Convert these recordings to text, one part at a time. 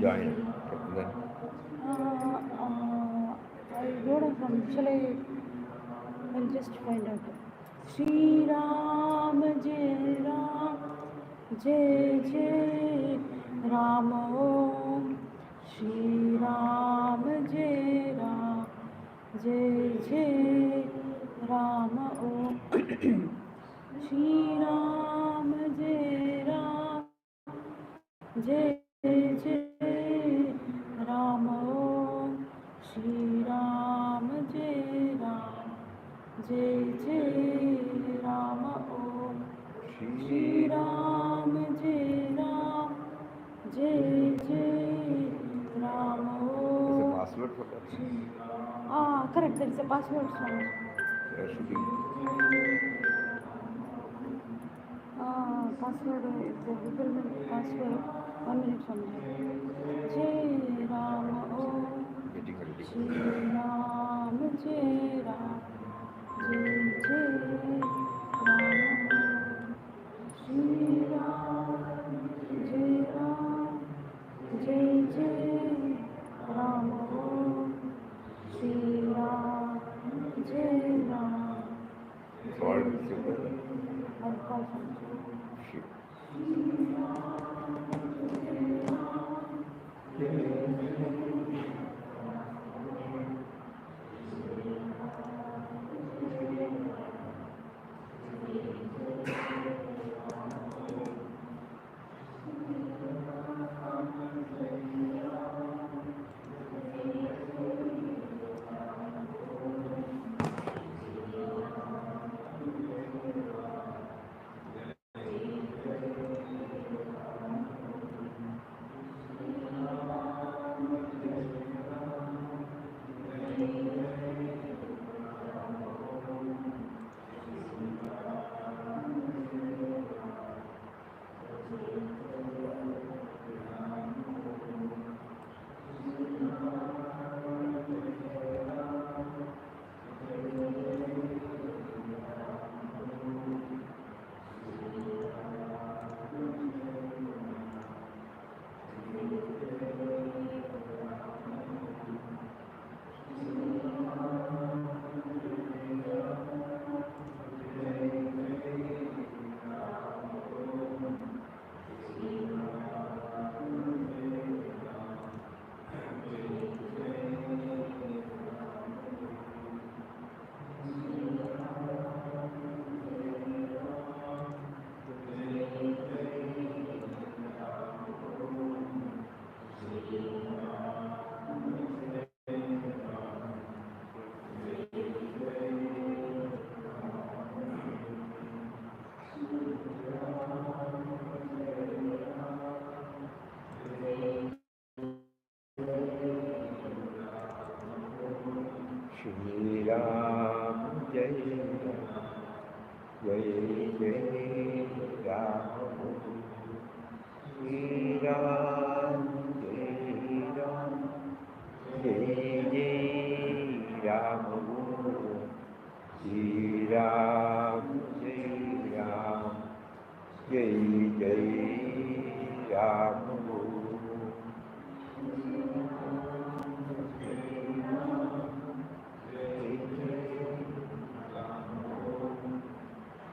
Join. Then I wrote it from, I'll just find out. Shri Ram Jai Ram Jai Jai Ram Om Shri Ram Jai Ram Jai Jai Ram Om Shri Ram Jai Ram Jai Jai Ram Om Shri Ram Jai Ram Jai Jai Ram Om Shri Ram Jai Ram Jai Jai Ram there's a Om. password for that. Correct. There is a password somewhere. There should be. Password. The Google password. 1 minute from here. Jai Ram Om. Getting ready. Shri Ram Jai Ram Jai Jai Ram Om Shri Ram Jai Ram Jai Jai Ram Om Shri Ram Jai Ram Call super. I'll call from Shoot. Shri Ram Jai Ram Jai Jai Ram Shri Ram Jai Ram Jai Jai Ram Shri Ram Jai Ram Jai Jai Ram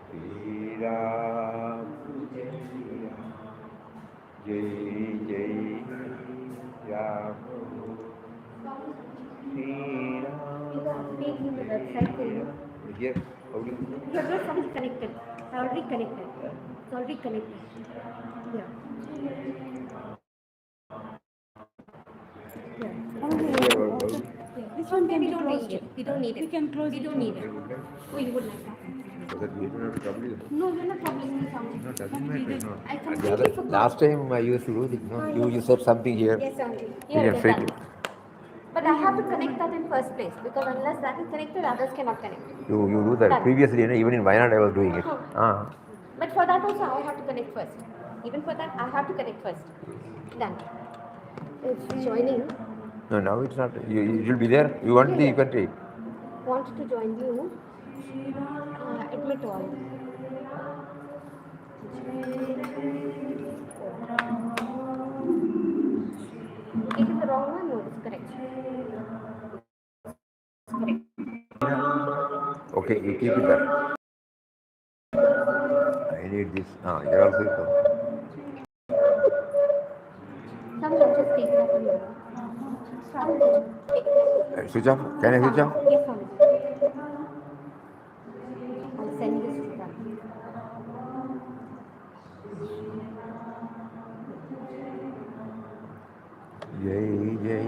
Shri Ram Jai Jai Ram Shri Ram. Take him to the website for you. Yes, how do you? You have got something connected. It's already connected. It's already connected. Yeah. This one can We be don't closed. need it. We don't need it. We can close We it. don't need it. Oh, you would like that? So that we don't have to trouble you. No, you're not troubling me something. No, doesn't matter. No. I The completely other, forgot. last time I used to do it. No, you said something here. Yes, Auntie. You Here can it is fit done. But I have to connect that in first place because unless that is connected, others cannot connect. You do that Done. previously. Even in Wayanad I was doing it. But for that also, I have to connect first. Even for that, I have to connect first. Done. It's joining. No, now it's not. You will be there. You want the you can take. Want to join you. Admit all. Okay, you keep it there. I need this. You're also come. Some just take that and go. Switch off. Can I switch off? Yes, Swamiji. I'll send this to them. Jai Jai.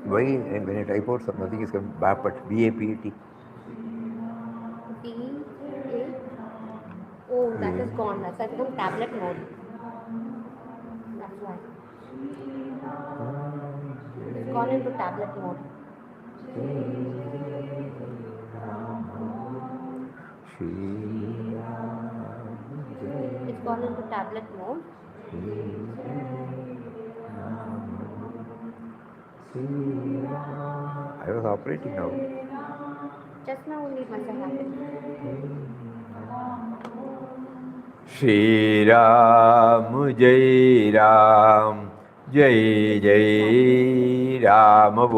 Why when I type out something, nothing is coming back, but BAPT. B, A. Oh, that is gone. That's like become tablet mode. That's why. It's gone into tablet mode. It's gone into tablet mode. I was operating now. Just now only it must have happened. Shri Ram, Jai Ram, Jai Jai Ram Om.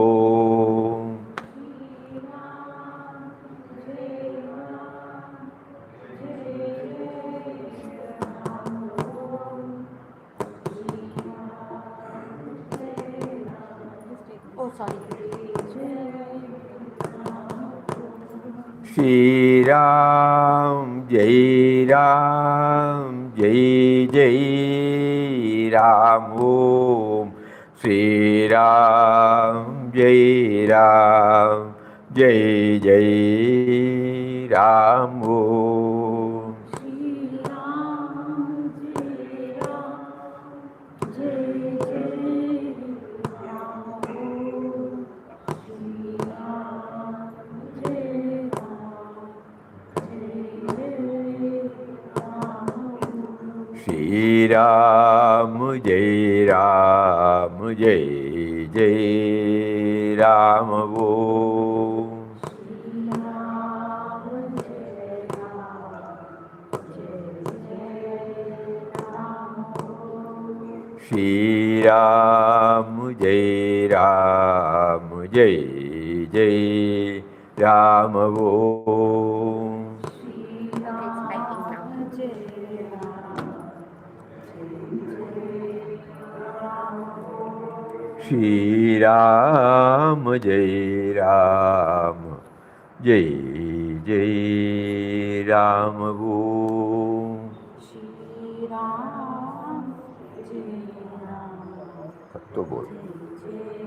Oh, sorry. Shri Ram, Jai Ram, Jai Jai Ram Om. Shri Ram, Jai Ram, Jai Jai Ram Om. Shri Ram, Jai Ram, Jai Jai Ram Om. Shri Ram, Jai Ram, Jai Jai Ram Om. Okay, it's typing now. Shri Ram, Jai Ram, Jai Jai Ram Om. Shri Ram, Jai Ram, तो बोल Jai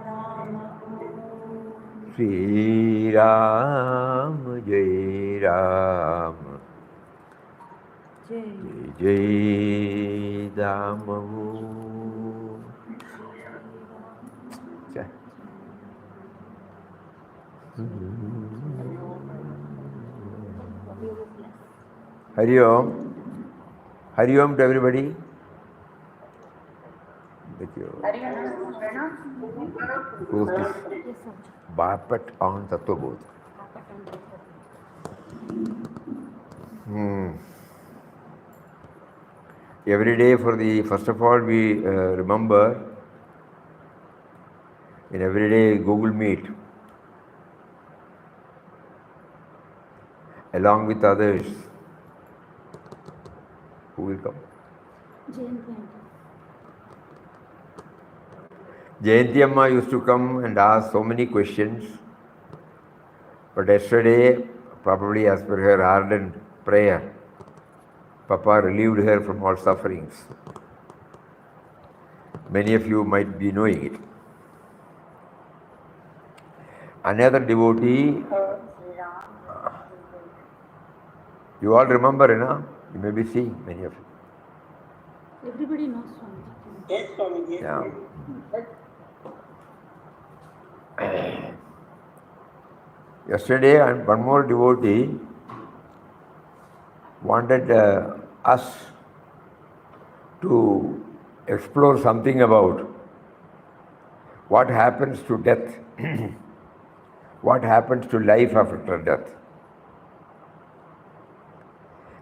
Ram, Shri Ram, Jai Ram, Jai Jai Ram Om. Jai. Hari Om. Hari Om to everybody. Close this. Yes, sir. Bapat on Tattva Bodh. Every day first of all, we remember in everyday Google Meet, along with others, who will come? Jayanti Amma used to come and ask so many questions, but yesterday, probably as per her ardent prayer, Papa relieved her from all sufferings. Many of you might be knowing it. Another devotee, you all remember, you know? You may be seeing many of you. Everybody knows Swamiji. Yes, Swamiji. Yeah. Yesterday, and one more devotee wanted us to explore something about what happens to death, what happens to life after death.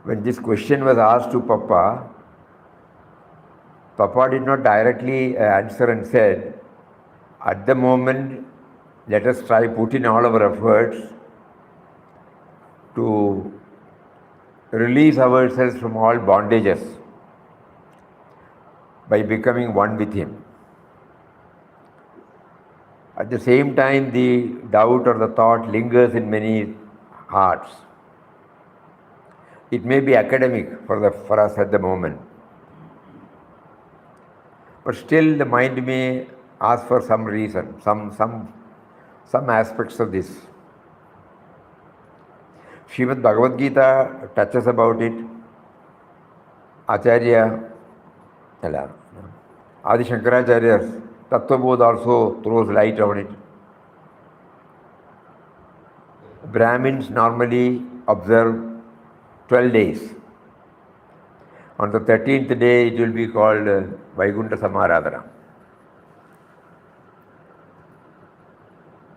When this question was asked to Papa, Papa did not directly answer and said, at the moment, let us try put in all our efforts to release ourselves from all bondages by becoming one with Him. At the same time, the doubt or the thought lingers in many hearts. It may be academic for us at the moment, but still the mind may ask for some reason, some aspects of this. Srimad Bhagavad Gita touches about it. Acharya, Adi Shankaracharya's Tattvabodh also throws light on it. Brahmins normally observe 12 days. On the 13th day, it will be called Vaikunta Samaradhana.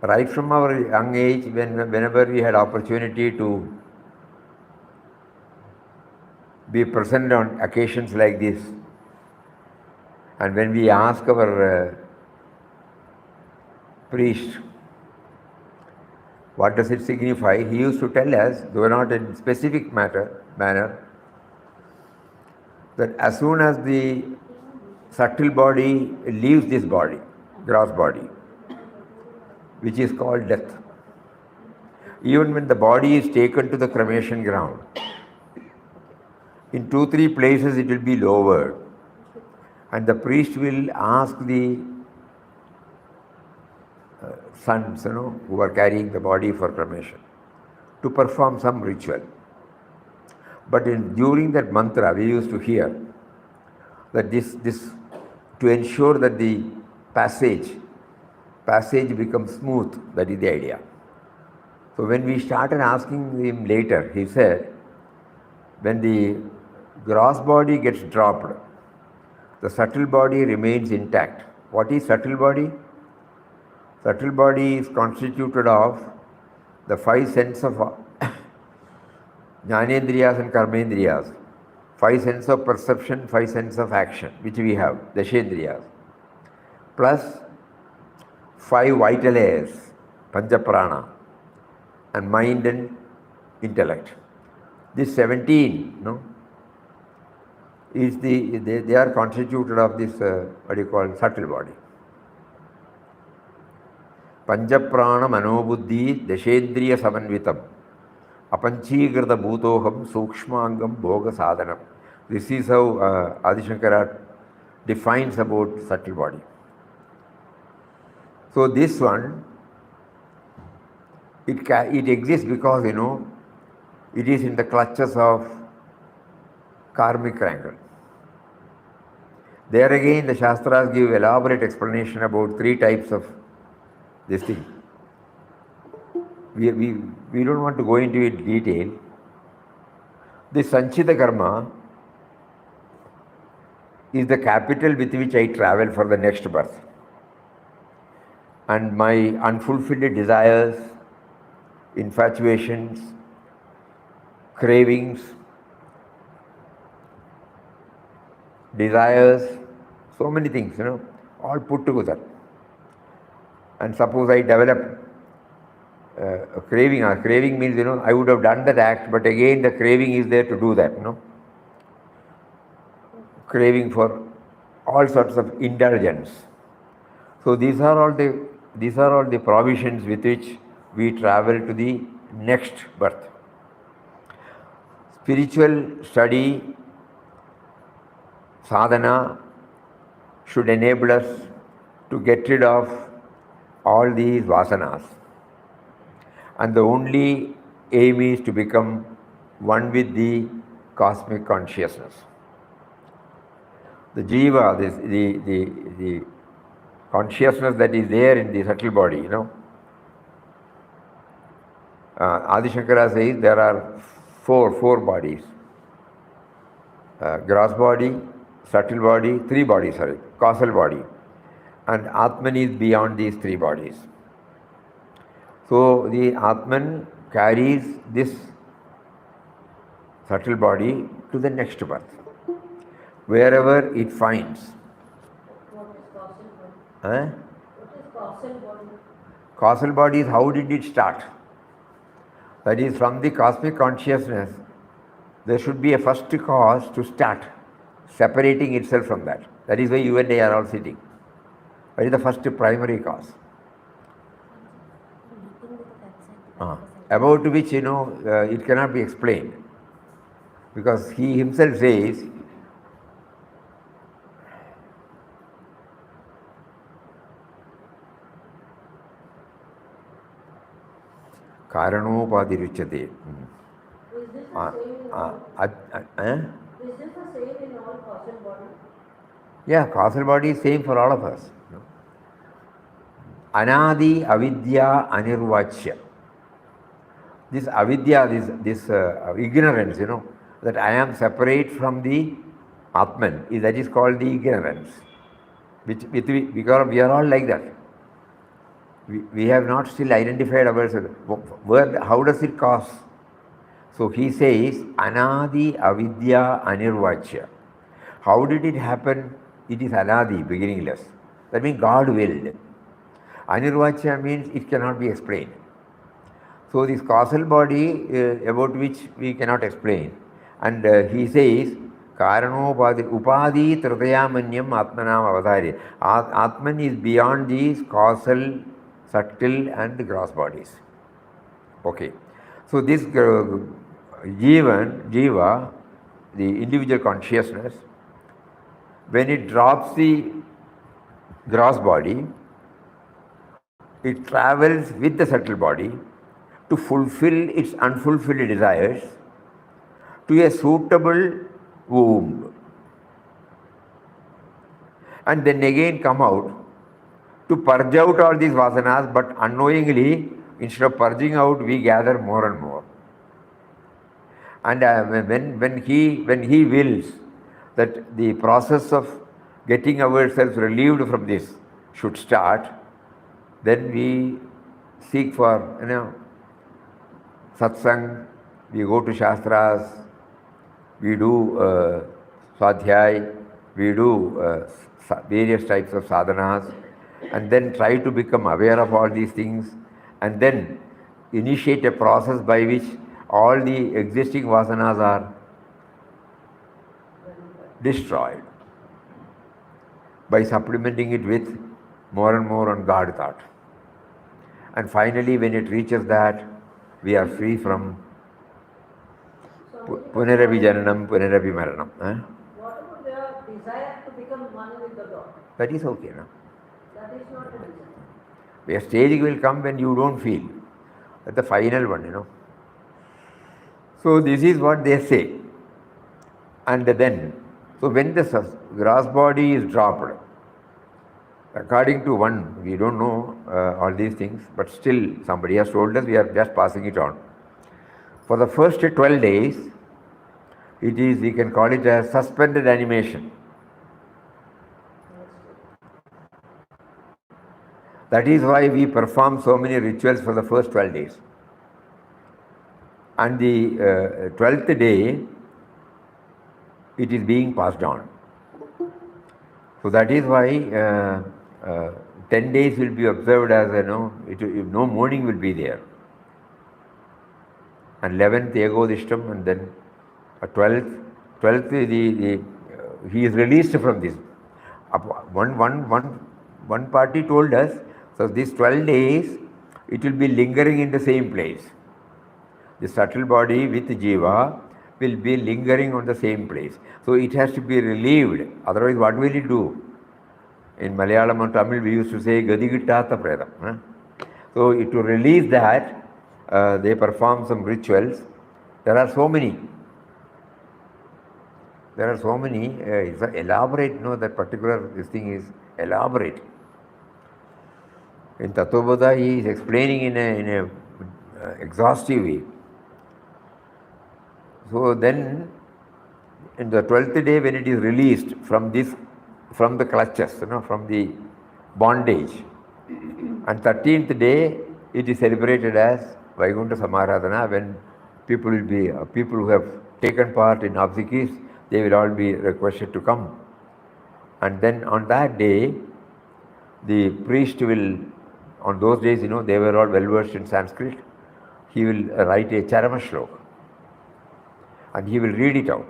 Right from our young age, whenever we had opportunity to be present on occasions like this, and when we ask our priest, what does it signify? He used to tell us, though not in specific manner, that as soon as the subtle body leaves this body, gross body, which is called death, even when the body is taken to the cremation ground, in 2-3 places it will be lowered, and the priest will ask the sons, who are carrying the body for cremation, to perform some ritual. But during that mantra, we used to hear that this to ensure that the passage becomes smooth. That is the idea. So when we started asking him later, he said, when the gross body gets dropped, the subtle body remains intact. What is subtle body? Subtle body is constituted of the 5 senses of Jnanendriyas and Karmendriyas, 5 senses of perception, 5 senses of action, which we have, Dashendriyas, plus 5 vital airs, Panchaprana, and mind and intellect. This 17, is they are constituted of this, subtle body. Panchaprana Manobuddhi Dashendriya Samanvitam Apanchíkrita Bhutoham Sukshmangam Bhoga Sadhanam. This is how Adi Shankara defines about subtle body. So this one, it exists because, it is in the clutches of karmic triangle. There again, the Shastras give elaborate explanation about 3 types of this thing. We don't want to go into it in detail. This Sanchita Karma is the capital with which I travel for the next birth. And my unfulfilled desires, infatuations, cravings, desires, so many things, all put together. And suppose I develop a craving. A craving means, I would have done that act, but again the craving is there to do that, Craving for all sorts of indulgence. So these are all the provisions with which we travel to the next birth. Spiritual study, sadhana, should enable us to get rid of all these vasanas. And the only aim is to become one with the cosmic consciousness. The jiva, the consciousness that is there in the subtle body, Adi Shankara says there are four bodies. Gross body, subtle body, 3 bodies, causal body. And Atman is beyond these 3 bodies. So the Atman carries this subtle body to the next birth. wherever it finds. What is causal body? Huh? What is causal body? Causal body is how did it start? That is, from the cosmic consciousness, there should be a first cause to start, separating itself from that. That is why you and I are all sitting. That is the first primary cause. About which, it cannot be explained. Because he himself says, Karanopadiruchate. Is this the same in all? Is this the same in all causal body? Yeah, causal body is same for all of us. Anadi avidya anirvachya. This avidya, this ignorance, that I am separate from the Atman, that is called the ignorance. Because we are all like that. We have not still identified ourselves. How does it cause? So he says, Anadi avidya anirvachya. How did it happen? It is anadi, beginningless. That means God willed. Anirvachya means it cannot be explained. So this causal body about which we cannot explain. And he says, Karanopadi upadi tridayamanyam atmanam avadhari. Atman is beyond these causal, subtle and gross bodies. Okay. So this jiva, the individual consciousness, when it drops the gross body, it travels with the subtle body to fulfill its unfulfilled desires to a suitable womb. And then again come out to purge out all these vasanas, but unknowingly, instead of purging out, we gather more and more. And when he wills that the process of getting ourselves relieved from this should start, then we seek for, satsang, we go to shastras, we do swadhyay, we do various types of sadhanas, and then try to become aware of all these things, and then initiate a process by which all the existing vasanas are destroyed by supplementing it with more and more on God thought. And finally, when it reaches that, we are free from punarapi jananam, punarapi maranam. What about their desire to become one with the God? That is okay, no? That is not a desire. A stage will come when you don't feel. That's the final one, So this is what they say. And then, so when the gross body is dropped, according to one, we don't know all these things, but still somebody has told us, we are just passing it on. For the first 12 days, it is, we can call it as suspended animation. That is why we perform so many rituals for the first 12 days. And the 12th day, it is being passed on. So that is why 10 days will be observed as, no mourning will be there. And 11th, Egodishtam, and then 12th, he is released from this. One party told us, so these 12 days, it will be lingering in the same place. The subtle body with jiva will be lingering on the same place. So it has to be relieved. Otherwise, what will it do? In Malayalam and Tamil, we used to say, Gadigitata Predam. So to release that, they perform some rituals. There are so many. It's elaborate, that particular, this thing is elaborate. In Tattva-Bodha, he is explaining in a exhaustive way. So then, in the 12th day, when it is released from the clutches, from the bondage, and 13th day, it is celebrated as Vaikuntha Samaradhana, when people who have taken part in obsequies, they will all be requested to come. And then on that day, the priest will, on those days, they were all well versed in Sanskrit. He will write a Charama Shlok and he will read it out.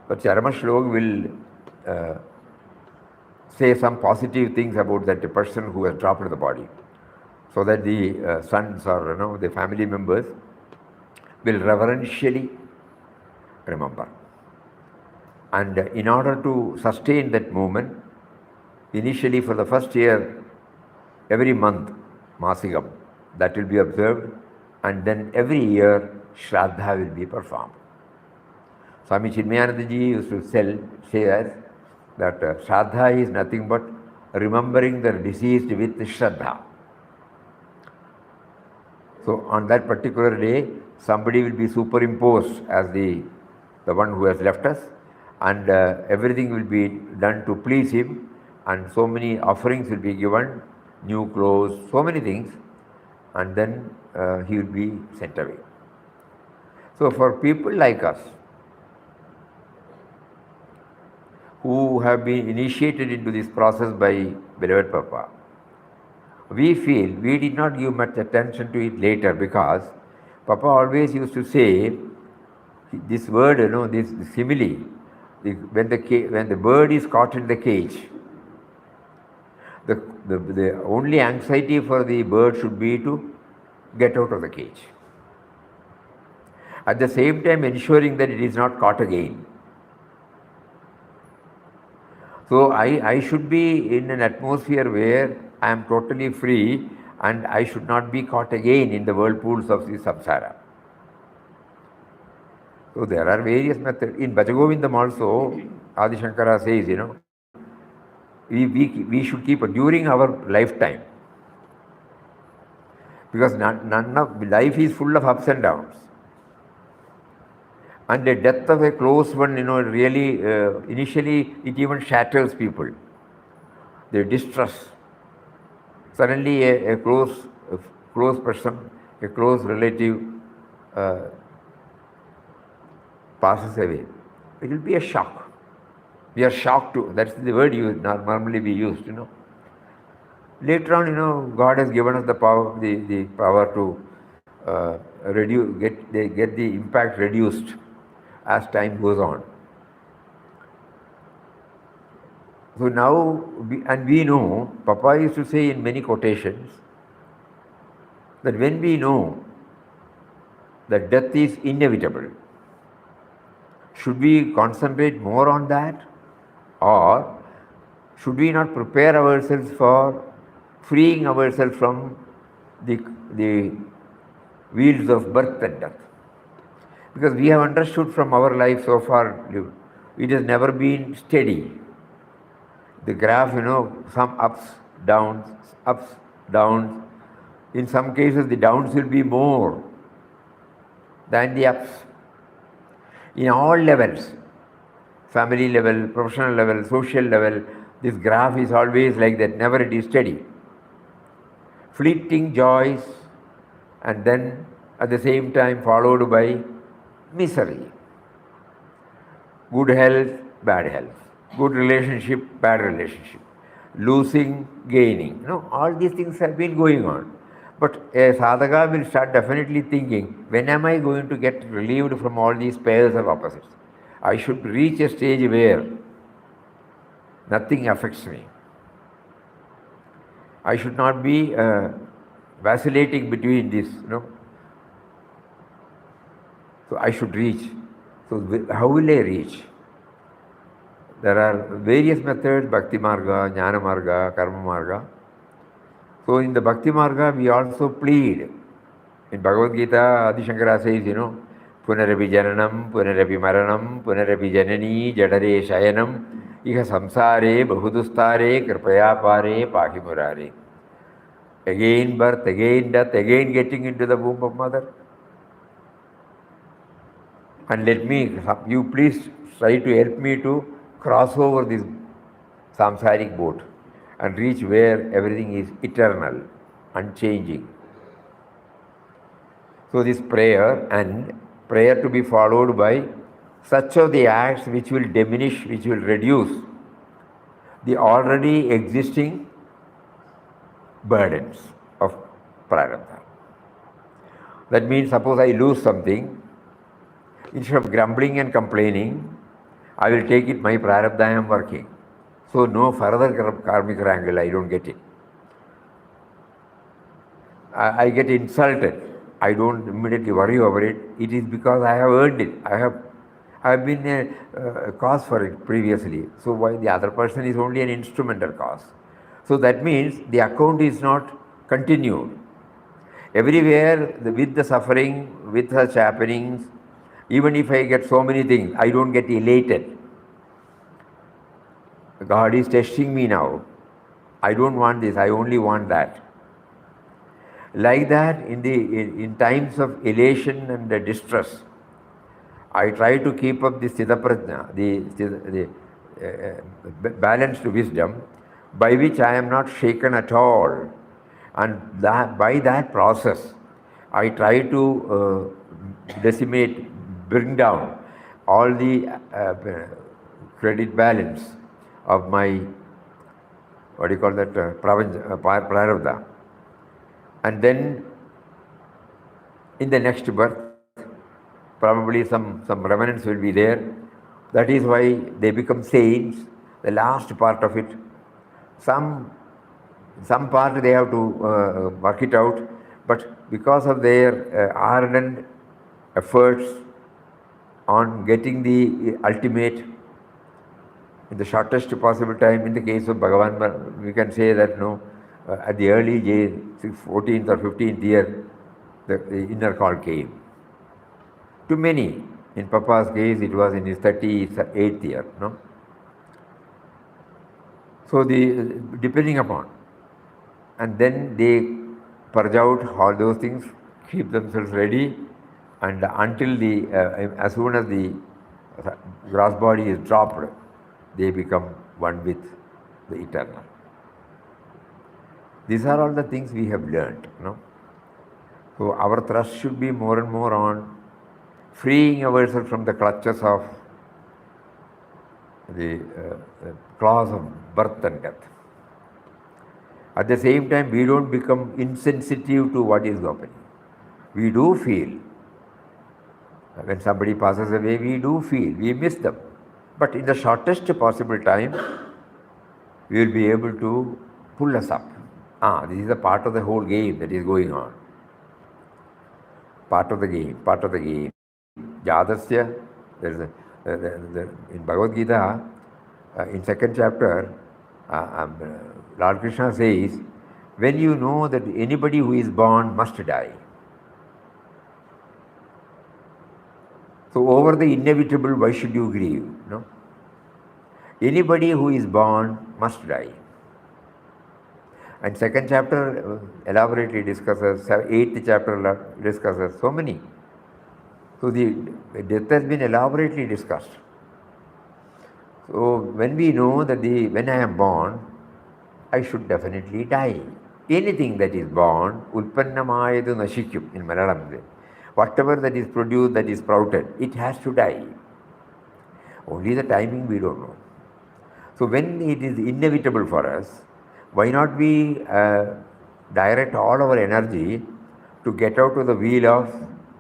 The Charama Shlok will say some positive things about that person who has dropped the body, so that the sons or the family members will reverentially remember. And in order to sustain that movement, initially for the first year, every month, Masigam, that will be observed, and then every year, Shraddha will be performed. Swami Chinmayanandaji used to say that Shraddha is nothing but remembering the deceased with Shraddha. So on that particular day, somebody will be superimposed as the one who has left us, and everything will be done to please him, and so many offerings will be given, new clothes, so many things, and then he will be sent away. So for people like us, who have been initiated into this process by beloved Papa, we feel we did not give much attention to it later, because Papa always used to say this word, this simile, when the bird is caught in the cage, the only anxiety for the bird should be to get out of the cage. At the same time ensuring that it is not caught again. So I should be in an atmosphere where I am totally free and I should not be caught again in the whirlpools of the samsara. So there are various methods. In Bhajagovindam also, Adi Shankara says, we should keep during our lifetime. Because none of life is full of ups and downs. And the death of a close one, really, initially it even shatters people. They distress. Suddenly a close person, a close relative passes away. It will be a shock. We are shocked too. That's the word normally we used, Later on, God has given us the power, the power to get the impact reduced as time goes on. So now, we know, Papa used to say in many quotations, that when we know that death is inevitable, should we concentrate more on that, or should we not prepare ourselves for freeing ourselves from the wheels of birth and death? Because we have understood from our life so far, it has never been steady. The graph, some ups, downs. In some cases, the downs will be more than the ups. In all levels, family level, professional level, social level, this graph is always like that, never it is steady. Fleeting joys, and then at the same time followed by misery. Good health, bad health. Good relationship, bad relationship. Losing, gaining. All these things have been going on. But a sadhaka will start definitely thinking, when am I going to get relieved from all these pairs of opposites? I should reach a stage where nothing affects me. I should not be vacillating between this, So I should reach. So how will I reach? There are various methods, Bhakti Marga, Jnana Marga, Karma Marga. So in the Bhakti Marga, we also plead. In Bhagavad Gita, Adi Shankara says, Punarapi Jananam, Punarapi Maranam, Punarapi Janani, Jadare Shayanam, Iha Samsare, Bahudustare, Kripaya Pare, Pahimurare. Again birth, again death, again getting into the womb of mother. And you please try to help me to cross over this samsaric boat and reach where everything is eternal, unchanging. So this prayer, and prayer to be followed by such are the acts which will diminish, which will reduce the already existing burdens of prarabdha. That means, suppose I lose something, instead of grumbling and complaining, I will take it my prarabdha I am working. So no further karmic wrangle, I don't get it. I get insulted. I don't immediately worry over it. It is because I have earned it. I have been a cause for it previously. So why the other person is only an instrumental cause. So that means the account is not continued. Everywhere with the suffering, with such happenings, even if I get so many things, I don't get elated. God is testing me now. I don't want this, I only want that. Like that, in times of elation and distress, I try to keep up the sthidaprajna, the balanced wisdom, by which I am not shaken at all. And by that process, I try to decimate, bring down all the credit balance of my, what do you call that, prarabdha. And then in the next birth, probably some remnants will be there. That is why they become saints, the last part of it. Some part they have to work it out, but because of their ardent efforts on getting the ultimate in the shortest possible time, in the case of Bhagavan, we can say that at the early age, 14th or 15th year, the inner call came. To many, in Papa's case, it was in his 38th year. So depending upon, and then they purge out all those things, keep themselves ready, and until as soon as the gross body is dropped, they become one with the eternal. These are all the things we have learned. So our thrust should be more and more on freeing ourselves from the clutches of the claws of birth and death. At the same time, we don't become insensitive to what is happening. We do feel. When somebody passes away, we do feel. We miss them. But in the shortest possible time, we will be able to pull us up. This is a part of the whole game that is going on. Part of the game. Jadasya, in Bhagavad Gita, in second chapter, Lord Krishna says, when you know that anybody who is born must die. So over the inevitable, why should you grieve? Anybody who is born must die. And second chapter elaborately discusses, 8th chapter discusses so many. So the death has been elaborately discussed. So when we know that when I am born, I should definitely die. Anything that is born, ulpannamayadu nashikyum in Malayalam. Whatever that is produced, that is sprouted, it has to die. Only the timing we don't know. So when it is inevitable for us, why not we direct all our energy to get out of the wheel of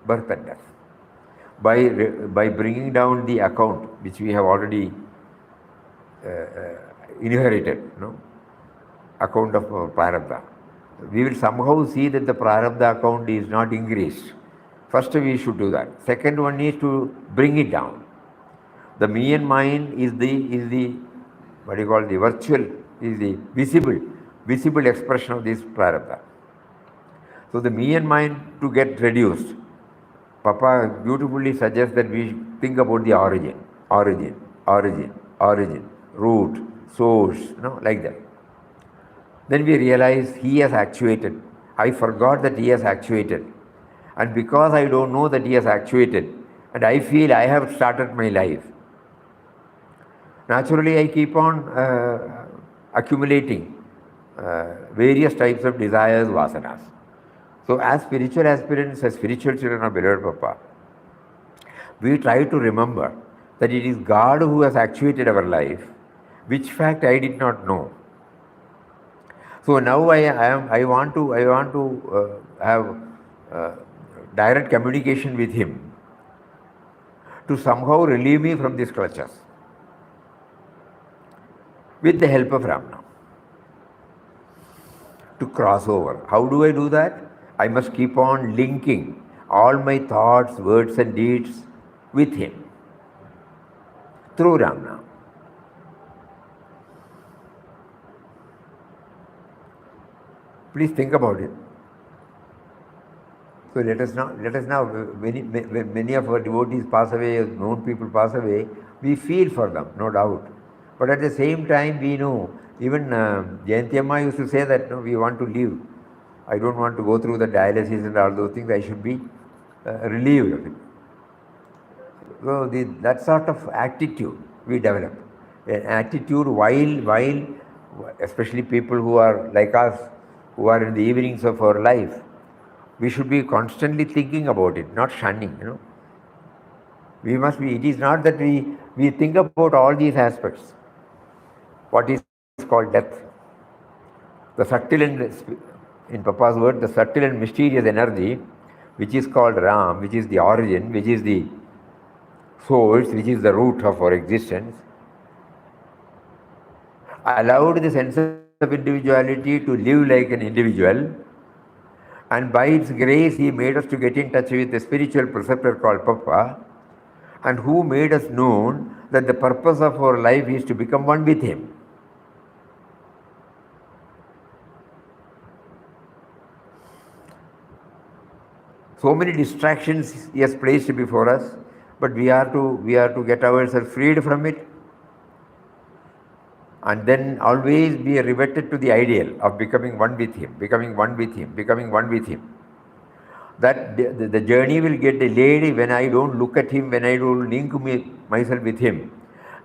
birth and death by bringing down the account which we have already inherited, account of prarabdha. We will somehow see that the prarabdha account is not increased. First we should do that. Second one is to bring it down. The me and mine is the what you call the virtual, is the visible expression of this prarabdha. So the me and mine to get reduced. Papa beautifully suggests that we think about the origin, root, source, like that. Then we realize he has actuated. I forgot that he has actuated. And because I don't know that he has actuated, and I feel I have started my life, naturally I keep on accumulating various types of desires, vasanas. So as spiritual aspirants, as spiritual children of beloved Papa, we try to remember that it is God who has actuated our life, which fact I did not know. So now I want to have uh, direct communication with Him to somehow relieve me from these clutches with the help of Ramna. To cross over. How do I do that? I must keep on linking all my thoughts, words, and deeds with Him through Ramna. Please think about it. So let us now, when many of our devotees pass away, known people pass away, we feel for them, no doubt. But at the same time, we know, even Jayanti Amma used to say that, no, we want to live. I don't want to go through the dialysis and all those things. I should be relieved of it. So that sort of attitude we develop. An attitude while, especially people who are like us, who are in the evenings of our life, we should be constantly thinking about it, not shunning, We must be, it is not that we think about all these aspects. What is called death. The subtle and, in Papa's word, the subtle and mysterious energy, which is called Ram, which is the origin, which is the source, which is the root of our existence, allowed the sense of individuality to live like an individual, and by its grace He made us to get in touch with a spiritual preceptor called Papa, and who made us known that the purpose of our life is to become one with Him. So many distractions He has placed before us, but we are to get ourselves freed from it, and then always be reverted to the ideal of becoming one with Him, becoming one with Him, becoming one with Him. That the journey will get delayed when I don't look at Him, when I don't link myself with Him,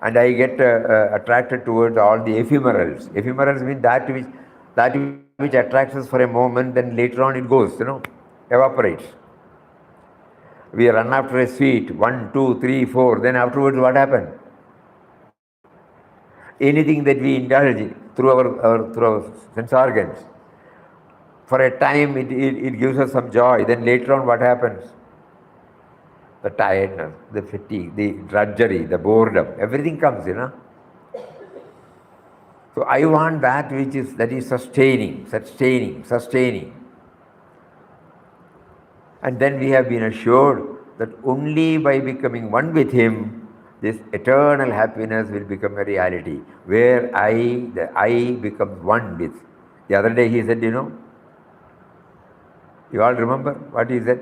and I get attracted towards all the ephemerals. Ephemerals mean that which attracts us for a moment, then later on it goes, evaporates. We run after a sweet, 1, 2, 3, 4, then afterwards what happened? Anything that we indulge through our sense organs, for a time it gives us some joy, then later on what happens? The tiredness, the fatigue, the drudgery, the boredom, everything comes, So I want that that is sustaining. And then we have been assured that only by becoming one with Him, this eternal happiness will become a reality, where the I becomes one with. The other day he said, you all remember what he said?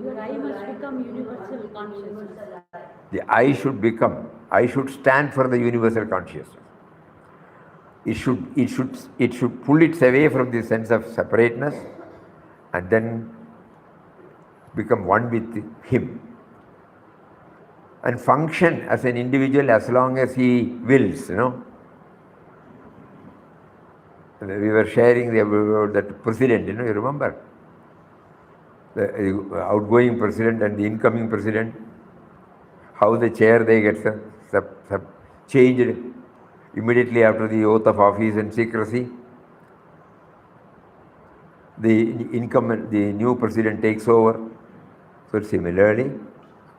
Your I must become universal consciousness. The I should stand for the universal consciousness. It should pull it away from the sense of separateness and then become one with Him. And function as an individual as long as he wills, We were sharing that president, you remember? The outgoing president and the incoming president, how the chair they get changed immediately after the oath of office and secrecy. The new president takes over. So similarly,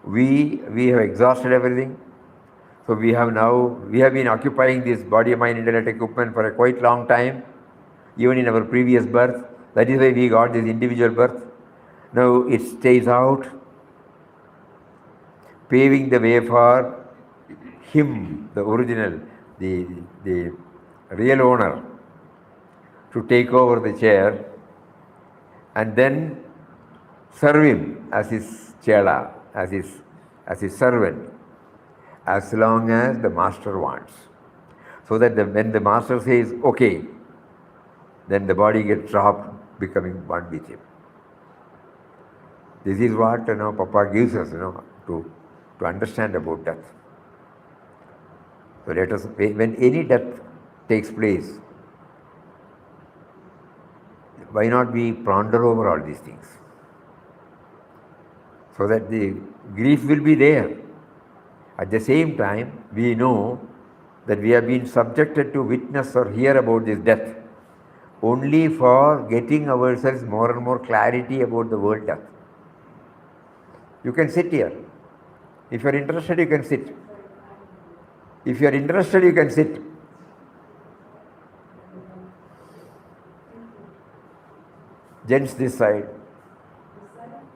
we have exhausted everything. So we have been occupying this body, mind, intellect equipment for a quite long time, even in our previous birth. That is why we got this individual birth. Now it stays out, paving the way for Him, the original, the real owner, to take over the chair and then serve Him as His chela, as His servant, as long as the master wants. So that when the master says, okay, then the body gets dropped, becoming one with Him. This is what Papa gives us, to understand about death. So let us, when any death takes place, why not we ponder over all these things? So that the grief will be there, At the same time, we know that we have been subjected to witness or hear about this death only for getting ourselves more and more clarity about the world death. You can sit here. If you are interested, you can sit. If you are interested, you can sit. Gents this side.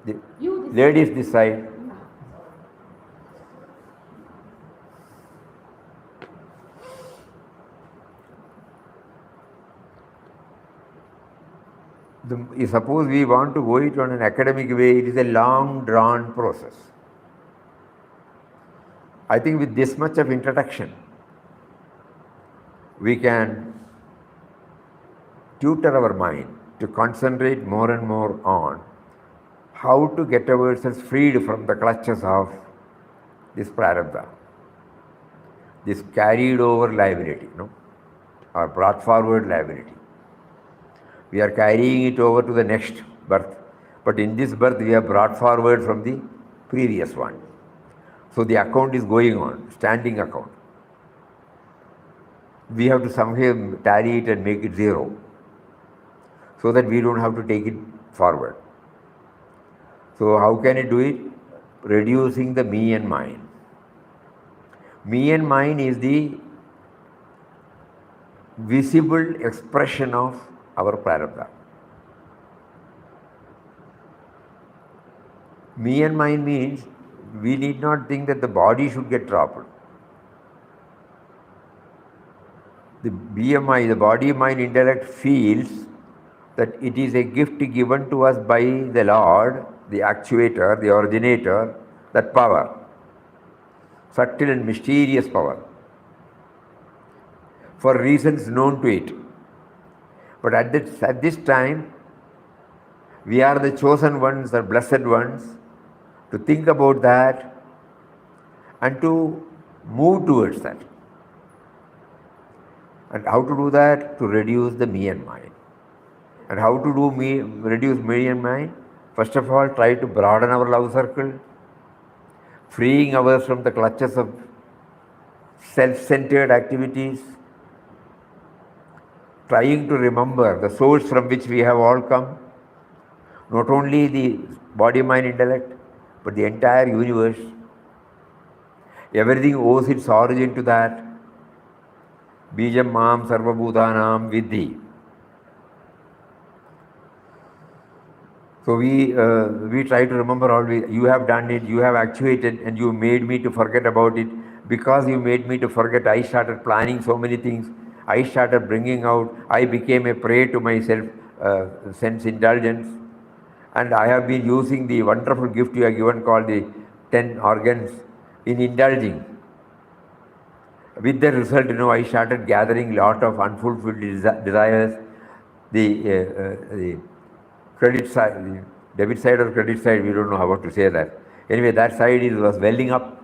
The ladies this side. Suppose we want to go it on an academic way, it is a long drawn process. I think with this much of introduction, we can tutor our mind to concentrate more and more on how to get ourselves freed from the clutches of this prarabdha, this carried over liability, or brought forward liability. We are carrying it over to the next birth, but in this birth we have brought forward from the previous one. So the account is going on, standing account. We have to somehow tally it and make it zero, so that we don't have to take it forward. So how can it do it? Reducing the me and mine. Me and mine is the visible expression of our prarabdha. Me and mine means we need not think that the body should get dropped. The BMI, the body, mind, intellect feels that it is a gift given to us by the Lord, the actuator, the originator, that power, subtle and mysterious power, for reasons known to it. But at this time, we are the chosen ones, the blessed ones, to think about that and to move towards that. And how to do that? To reduce the me and mine. And how to reduce me and mine? First of all, try to broaden our love circle, freeing us from the clutches of self-centered activities, trying to remember the source from which we have all come, not only the body, mind, intellect, but the entire universe. Everything owes its origin to that. Bijam mam sarvabhutanam vidhi. So we try to remember always, you have done it, you have actuated, and you made me to forget about it. Because you made me to forget, I started planning so many things. I started bringing out, I became a prey to my sense indulgence. And I have been using the wonderful gift you have given called the 10 organs in indulging. With the result, I started gathering lot of unfulfilled desires. The credit side, the debit side or credit side, we don't know how to say that. Anyway, that side was welling up.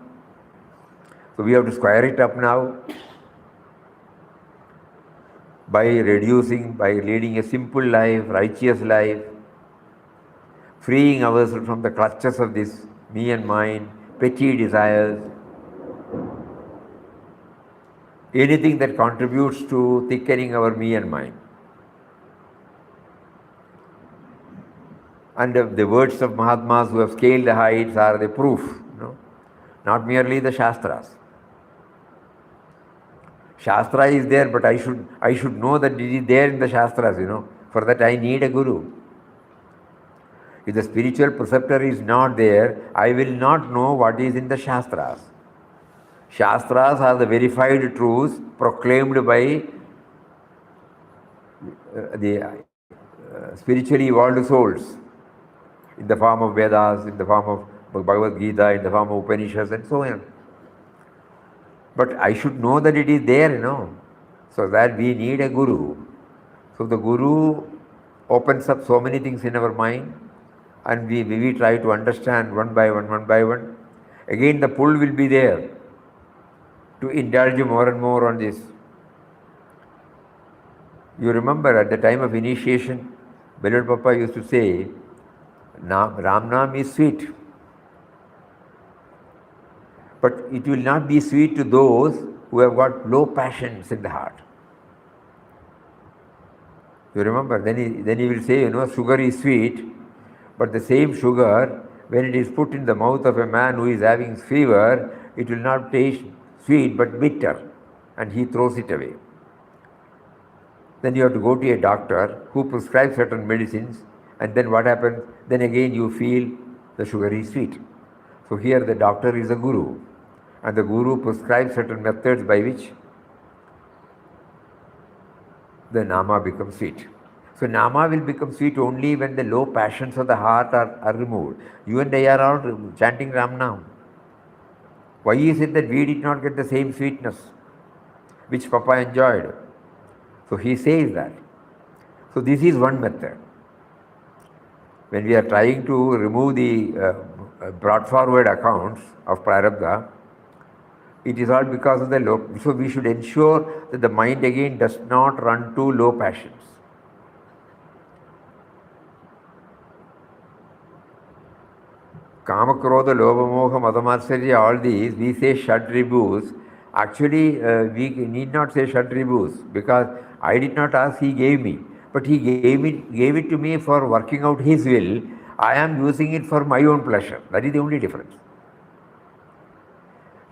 So we have to square it up now by reducing, by leading a simple life, righteous life, freeing ourselves from the clutches of this me and mine, petty desires, anything that contributes to thickening our me and mine. And the words of Mahatmas who have scaled the heights are the proof, not merely the Shastras. Shastra is there, but I should know that it is there in the Shastras, For that I need a guru. If the spiritual preceptor is not there, I will not know what is in the Shastras. Shastras are the verified truths proclaimed by the spiritually evolved souls, in the form of Vedas, in the form of Bhagavad Gita, in the form of Upanishads and so on. But I should know that it is there, so that we need a guru. So the guru opens up so many things in our mind, and we try to understand one by one. Again the pull will be there to indulge more and more on this. You remember at the time of initiation, Beloved Papa used to say, Ram Nam is sweet, but it will not be sweet to those who have got low passions in the heart. You remember, then he will say, sugar is sweet, but the same sugar, when it is put in the mouth of a man who is having fever, it will not taste sweet but bitter, and he throws it away. Then you have to go to a doctor who prescribes certain medicines, and then what happens? Then again you feel the sugar is sweet. So here the doctor is a guru, and the guru prescribes certain methods by which the nama becomes sweet. So nama will become sweet only when the low passions of the heart are removed. You and I are all chanting Ram Nam. Why is it that we did not get the same sweetness which Papa enjoyed? So he says that. So this is one method. When we are trying to remove the brought forward accounts of prarabdha, it is all because of the low. So we should ensure that the mind again does not run to low passions. Kama, Krodha, Lobha, Moha, Madhamatsarya, all these, we say Shadribhus. Actually, we need not say Shadribhus because I did not ask, he gave me. But he gave it to me for working out his will. I am using it for my own pleasure. That is the only difference.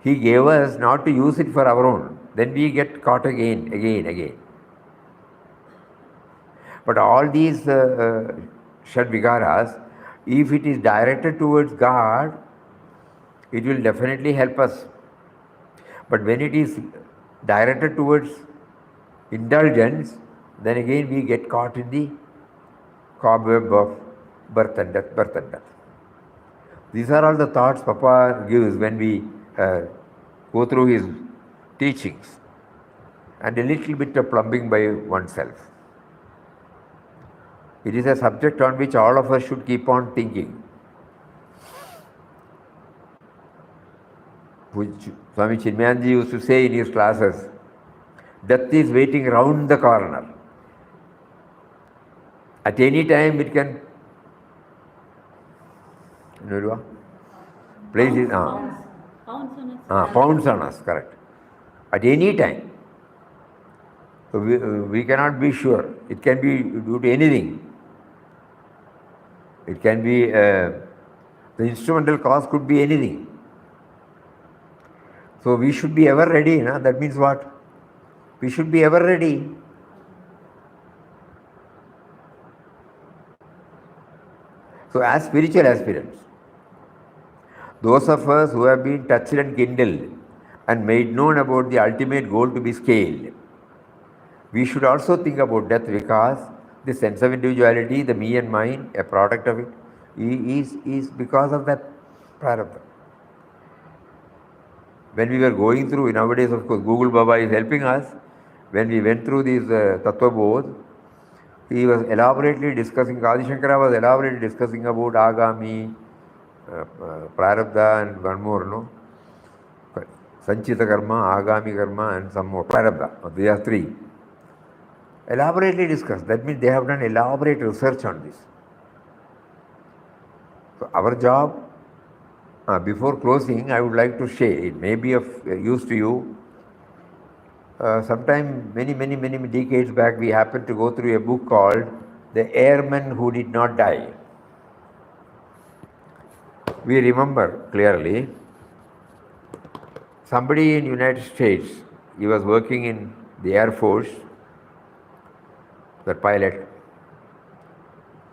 He gave us not to use it for our own. Then we get caught again. But all these Shadvigaras, if it is directed towards God, it will definitely help us. But when it is directed towards indulgence, then again we get caught in the cobweb of birth and death. These are all the thoughts Papa gives when we go through his teachings, and a little bit of plumbing by oneself. It is a subject on which all of us should keep on thinking. Which Swami Chinmayanji used to say in his classes, death is waiting round the corner. At any time it can pounce on us, correct. At any time. So we cannot be sure. It can be due to anything. It can be, the instrumental cause could be anything. So we should be ever ready. That means what? We should be ever ready. So as spiritual aspirants, those of us who have been touched and kindled and made known about the ultimate goal to be scaled, we should also think about death because the sense of individuality, the me and mine, a product of it, is because of that prarabdha. When we were going through, nowadays of course Google Baba is helping us, when we went through these Tattva Bodh, he was elaborately discussing, Adi Shankara was elaborately discussing about Agami, prarabdha and one more, Sanchita Karma, Agami Karma and some more, prarabdha, they are three. Elaborately discussed. That means they have done elaborate research on this. So our job, before closing, I would like to share, it may be of use to you. Sometime many decades back, we happened to go through a book called The Airman Who Did Not Die. We remember clearly, somebody in United States, he was working in the Air Force, the pilot.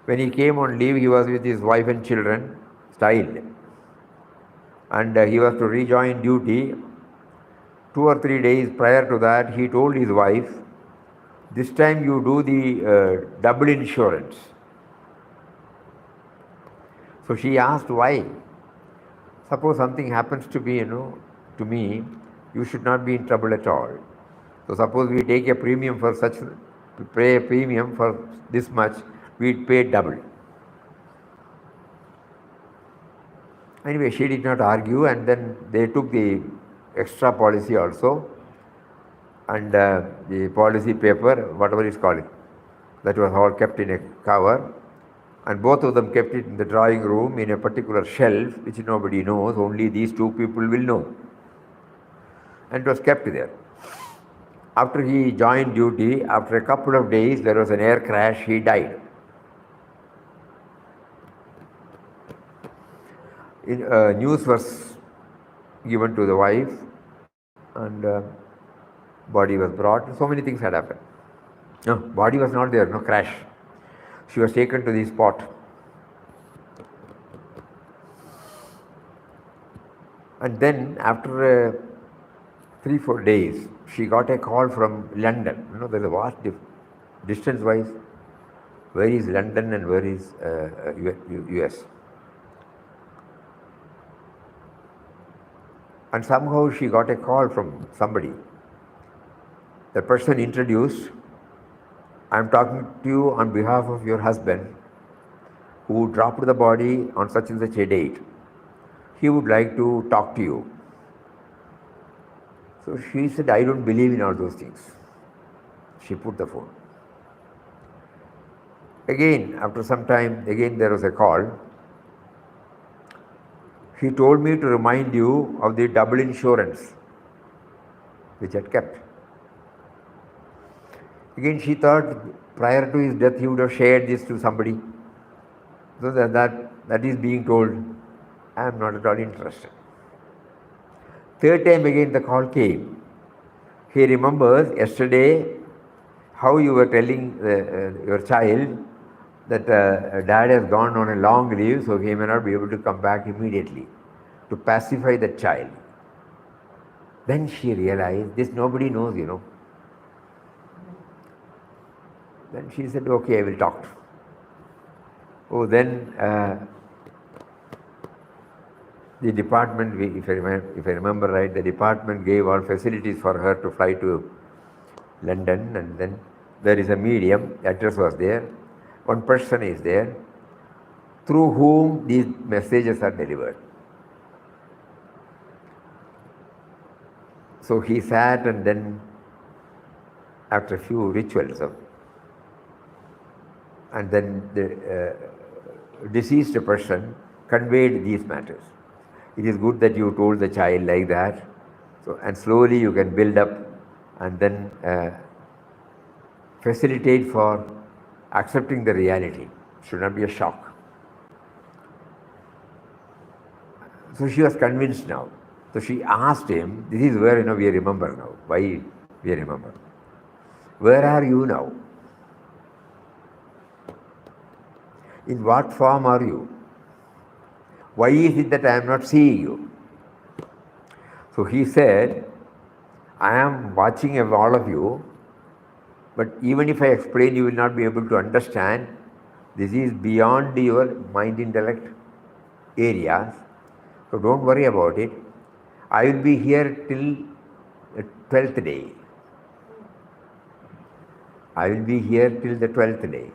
When he came on leave, he was with his wife and children, styled. And he was to rejoin duty. 2 or 3 days prior to that, he told his wife, this time you do the double insurance. So she asked why. Suppose something happens to me, to me, you should not be in trouble at all. So suppose we take a premium for such, we pay a premium for this much, we pay double. Anyway, she did not argue, and then they took the extra policy also, and the policy paper, whatever is called, that was all kept in a cover, and both of them kept it in the drawing room in a particular shelf which nobody knows, only these two people will know. and was kept there. After he joined duty, after a couple of days, there was an air crash, he died. News was given to the wife, and body was brought. So many things had happened. No, body was not there, no crash. She was taken to the spot. And then after 3-4 days, she got a call from London. There's a vast distance-wise. Where is London and where is US? And somehow she got a call from somebody. The person introduced, I'm talking to you on behalf of your husband who dropped the body on such and such a date. He would like to talk to you. So she said, I don't believe in all those things. She put the phone. Again, after some time, again there was a call. He told me to remind you of the double insurance which had kept. Again, she thought prior to his death he would have shared this to somebody. So that is being told, I am not at all interested. Third time again the call came. He remembers yesterday how you were telling your child that dad has gone on a long leave, so he may not be able to come back immediately, to pacify the child. Then she realized this nobody knows, Then she said, okay, I will talk. Oh, then the department, if I remember right, the department gave all facilities for her to fly to London, and then there is a medium, address was there, one person is there, through whom these messages are delivered. So he sat, and then after a few rituals, and then the deceased person conveyed these matters. It is good that you told the child like that, so, and slowly you can build up and then facilitate for accepting the reality. It should not be a shock. So she was convinced now. So she asked him, this is where we remember now, why we remember. Where are you now? In what form are you? Why is it that I am not seeing you? So he said, I am watching all of you, but even if I explain, you will not be able to understand. This is beyond your mind intellect areas, so don't worry about it. I will be here till the 12th day. I will be here till the 12th day.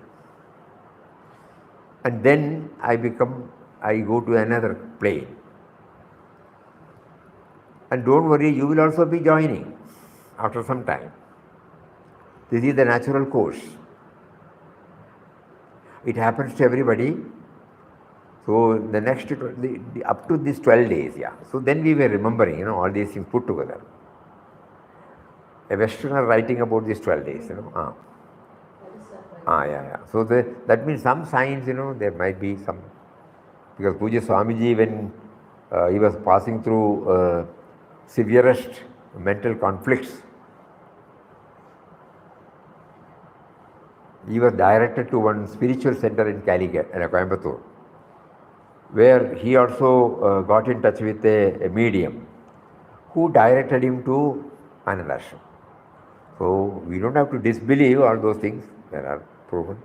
And then I go to another plane. And don't worry, you will also be joining after some time. This is the natural course. It happens to everybody. So the next, up to these 12 days, yeah. So then we were remembering, all these things put together. A Westerner writing about these 12 days, yeah. So that means some signs, there might be some, because Puja Swamiji, when he was passing through severest mental conflicts, he was directed to one spiritual center in Coimbatore, where he also got in touch with a medium who directed him to another ashram. So we don't have to disbelieve all those things that are proven.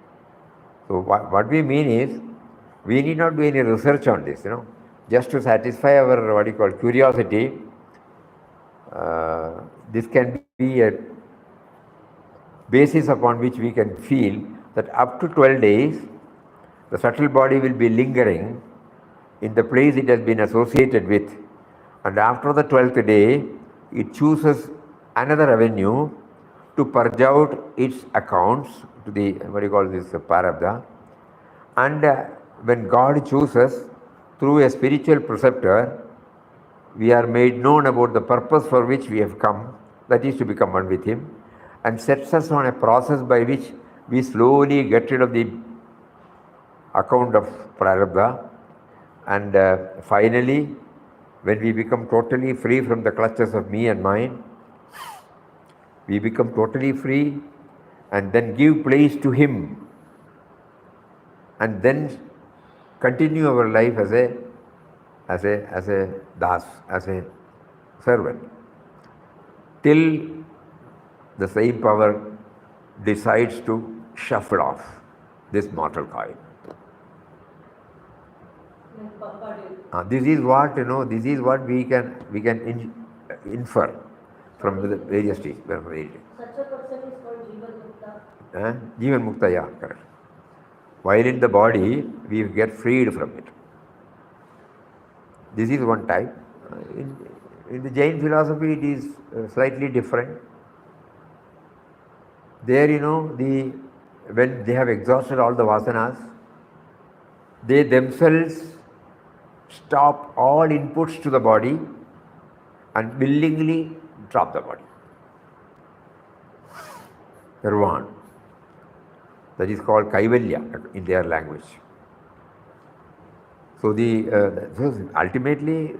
So what we mean is, we need not do any research on this, just to satisfy our curiosity. This can be a basis upon which we can feel that up to 12 days, the subtle body will be lingering in the place it has been associated with, and after the 12th day, it chooses another avenue to purge out its accounts to the, parabdha, and when God chooses through a spiritual preceptor we are made known about the purpose for which we have come, that is to become one with Him, and sets us on a process by which we slowly get rid of the account of prarabdha, and finally, when we become totally free from the clutches of me and mine, we become totally free and then give place to Him, and then continue our life as a das, as a servant, till the same power decides to shuffle off this mortal coil. This is what This is what we can infer from the various states. Such a person is called Jivan Mukta. Jivan Mukta, yeah, correct. While in the body, we get freed from it. This is one type. In the Jain philosophy, it is slightly different. There, when they have exhausted all the vasanas, they themselves stop all inputs to the body and willingly drop the body. Nirvana. That is called kaivalya in their language. So ultimately,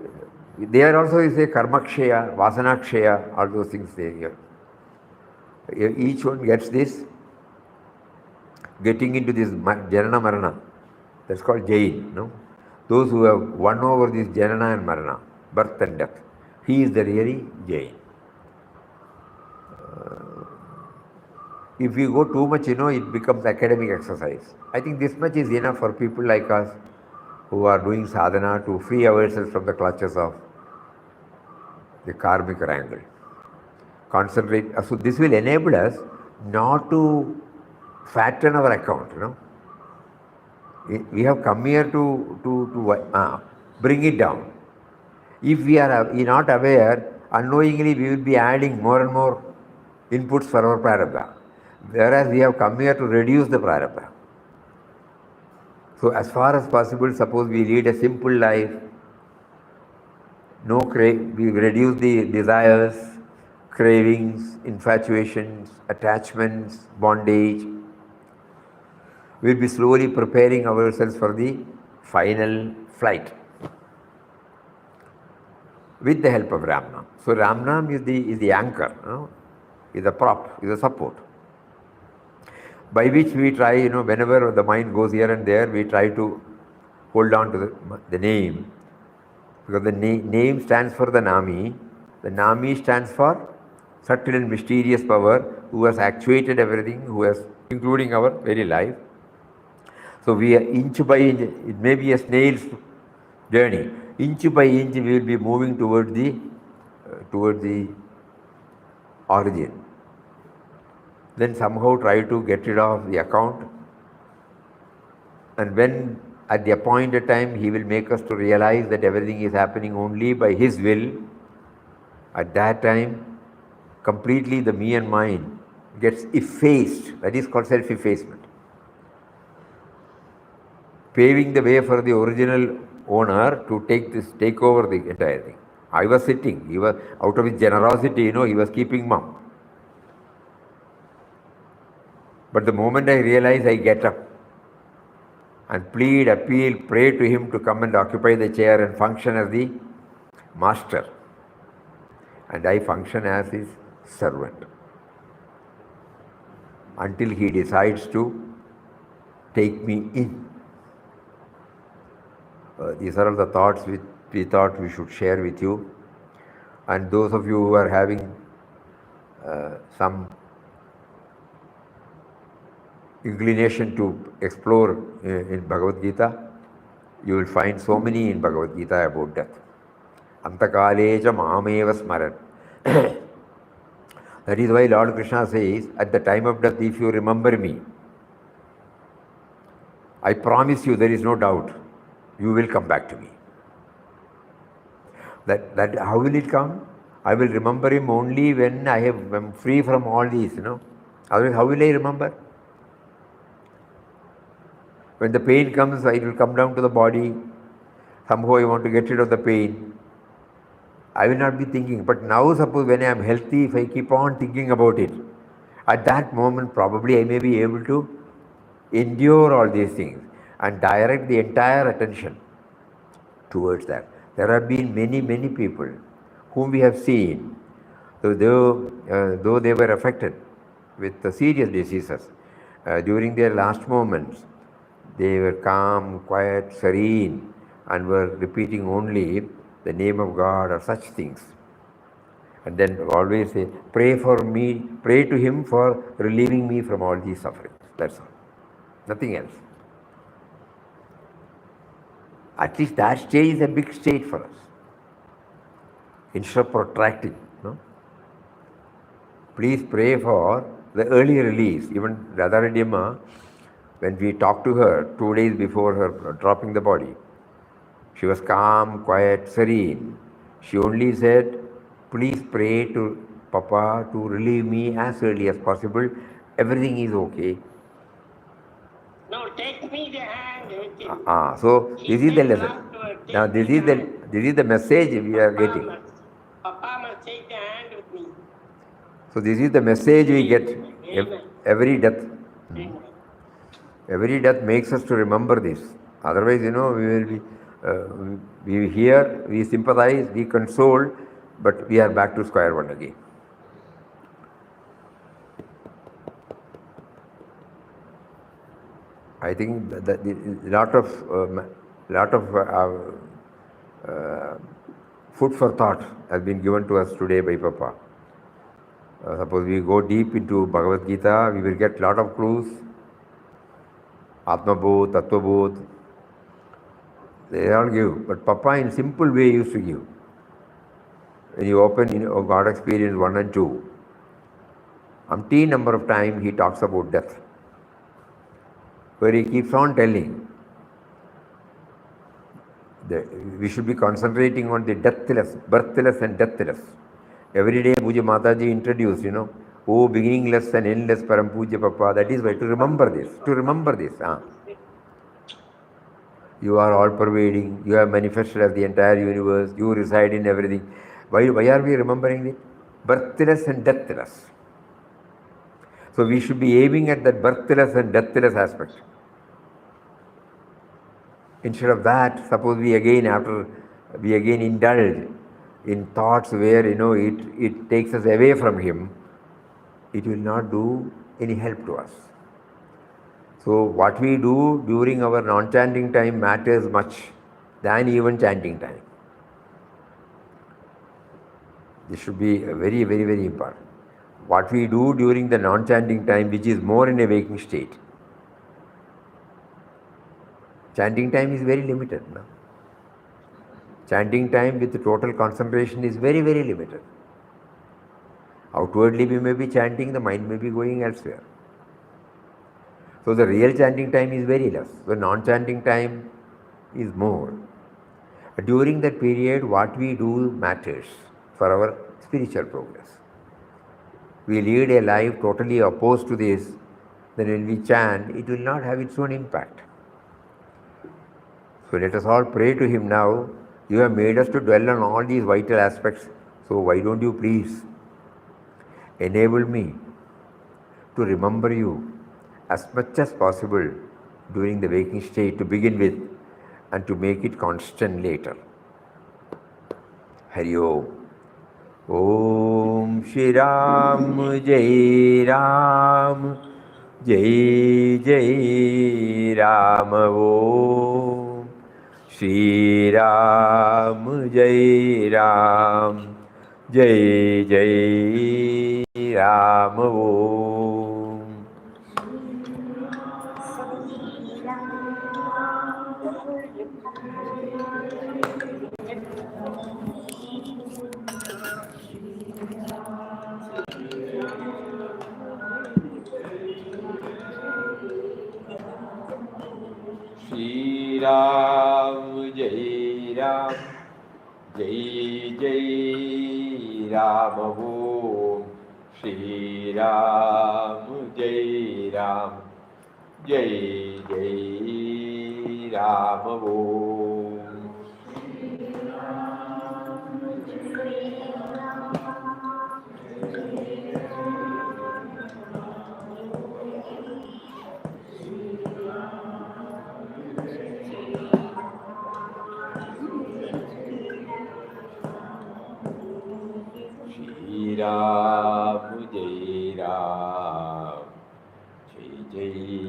there also is a karmakshaya, vasanakshaya, all those things there. Each one gets this, getting into this janana marana. That's called Jain. Those who have won over this janana and marana, birth and death, he is the really Jain. If you go too much, it becomes academic exercise. I think this much is enough for people like us who are doing sadhana to free ourselves from the clutches of the karmic wrangle. Concentrate. So this will enable us not to fatten our account. We have come here to bring it down. If we are not aware, unknowingly we will be adding more and more inputs for our prarabdha. Whereas we have come here to reduce the prarabdha. So as far as possible, suppose we lead a simple life, we reduce the desires, cravings, infatuations, attachments, bondage. We'll be slowly preparing ourselves for the final flight with the help of Ramnam. So Ramnam is the anchor, is the prop, is the support, by which we try, whenever the mind goes here and there, we try to hold on to the name, because the name stands for the Nami. The Nami stands for subtle and mysterious power who has actuated everything, including our very life. So we are inch by inch, it may be a snail's journey. Inch by inch we will be moving towards the origin. Then somehow try to get rid of the account, and when at the appointed time He will make us to realize that everything is happening only by His will, at that time completely the me and mine gets effaced. That is called self-effacement, paving the way for the original owner to take over the entire thing. I was sitting, he was out of his generosity, he was keeping mum. But the moment I realize, I get up and plead, appeal, pray to him to come and occupy the chair and function as the master. And I function as his servant until he decides to take me in. These are all the thoughts which we thought we should share with you. And those of you who are having some inclination to explore in Bhagavad Gita, you will find so many in Bhagavad Gita about death. Antakaleja mameva smaran. That is why Lord Krishna says, at the time of death, if you remember me, I promise you, there is no doubt, you will come back to me. That how will it come? I will remember him only when I am free from all these, Otherwise, how will I remember? When the pain comes, it will come down to the body. Somehow I want to get rid of the pain. I will not be thinking. But now suppose when I am healthy, if I keep on thinking about it, at that moment probably I may be able to endure all these things and direct the entire attention towards that. There have been many, many people whom we have seen, though they were affected with the serious diseases, during their last moments, they were calm, quiet, serene, and were repeating only the name of God or such things. And then always say, pray for me, pray to Him for relieving me from all these sufferings. That's all. Nothing else. At least that stage is a big stage for us. Instead of protracting, no? Please pray for the early release. Even Radharani Amma, when we talked to her 2 days before her dropping the body, she was calm, quiet, serene. She only said, please pray to Papa to relieve me as early as possible. Everything is okay. No, take me the hand. So this is the lesson. Now this is the message we are getting. Papa must take the hand with me. So this is the message we get every death. Every death makes us to remember this. Otherwise, we will be, we hear, we sympathize, we console, but we are back to square one again. I think that a lot of food for thought has been given to us today by Papa. Suppose we go deep into Bhagavad Gita, we will get a lot of clues. Atma Bodh, Tattva Bodh, they all give. But Papa in simple way used to give. When you open God Experience 1 and 2, umpteen number of times he talks about death, where he keeps on telling that we should be concentrating on the deathless, birthless and deathless. Every day Puja Mataji introduced, oh beginningless and endless Param Puja Papa, that is why, to remember this. You are all pervading, you have manifested as the entire universe, you reside in everything. Why are we remembering it? Birthless and deathless. So we should be aiming at that birthless and deathless aspect. Instead of that, suppose we again indulge in thoughts where it takes us away from Him, it will not do any help to us. So what we do during our non-chanting time matters much than even chanting time. This should be very, very, very important. What we do during the non-chanting time, which is more in a waking state. Chanting time is very limited. No? Chanting time with total concentration is very, very limited. Outwardly we may be chanting, the mind may be going elsewhere. So the real chanting time is very less. The non-chanting time is more. During that period, what we do matters for our spiritual progress. We lead a life totally opposed to this, then when we chant, it will not have its own impact. So let us all pray to Him now. You have made us to dwell on all these vital aspects, so why don't you please enable me to remember you as much as possible during the waking state to begin with, and to make it constant later. Hari Om. Om Shri Ram Jai Ram Jai Jai Ram. Om Shri Ram Jai Ram Jai Jai Ram. Om Shri Ram Jai Ram Jai Jai Ram. Om Shri Ram Jai Ram Jai Jai Ram. Om Ram, Jai Ram, Jai Jai